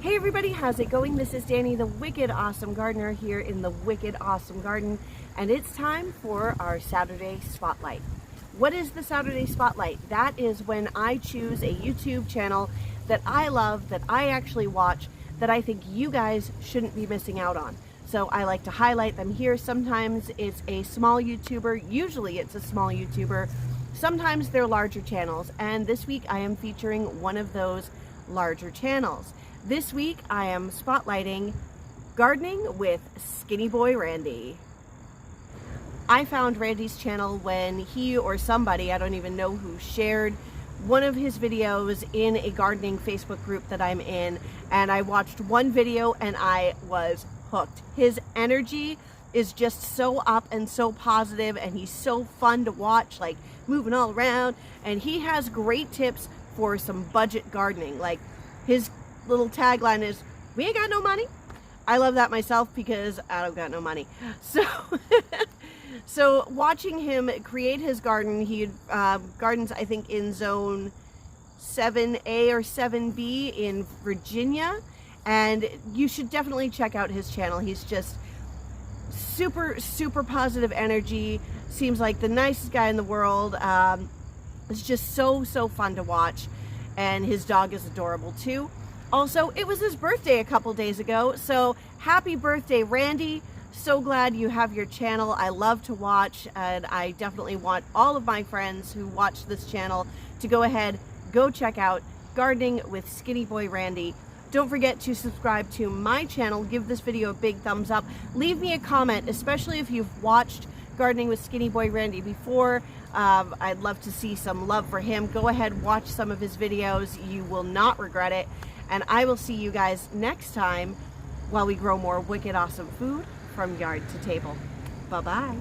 Hey everybody, how's it going? This is Danny, the Wicked Awesome Gardener here in the Wicked Awesome Garden, and it's time for our Saturday Spotlight. What is the Saturday Spotlight? That is when I choose a YouTube channel that I love, that I actually watch, that I think you guys shouldn't be missing out on. So I like to highlight them here. Sometimes it's a small YouTuber, usually it's a small YouTuber, sometimes they're larger channels, and this week I am featuring one of those larger channels. This week I am spotlighting Gardening with SkinnyBoyRandy. I found Randy's channel when he or somebody, I don't even know who, shared one of his videos in a gardening Facebook group that I'm in, and I watched one video and I was hooked. His energy is just so up and so positive, and he's so fun to watch, like moving all around, and he has great tips for some budget gardening. Like his little tagline is, "We ain't got no money." I love that myself because I don't got no money. So watching him create his garden, he gardens I think in zone 7A or 7B in Virginia, and you should definitely check out his channel. He's just super positive energy, seems like the nicest guy in the world. It's just so fun to watch, and his dog is adorable too. Also, it was his birthday a couple days ago, so happy birthday, Randy. So glad you have your channel. I love to watch, and I definitely want all of my friends who watch this channel to go ahead, go check out Gardening with SkinnyBoyRandy. Don't forget to subscribe to my channel, give this video a big thumbs up, leave me a comment, especially if you've watched Gardening with SkinnyBoyRandy before. I'd love to see some love for him. Go ahead, watch some of his videos. You will not regret it. And I will see you guys next time while we grow more wicked awesome food from yard to table. Bye-bye.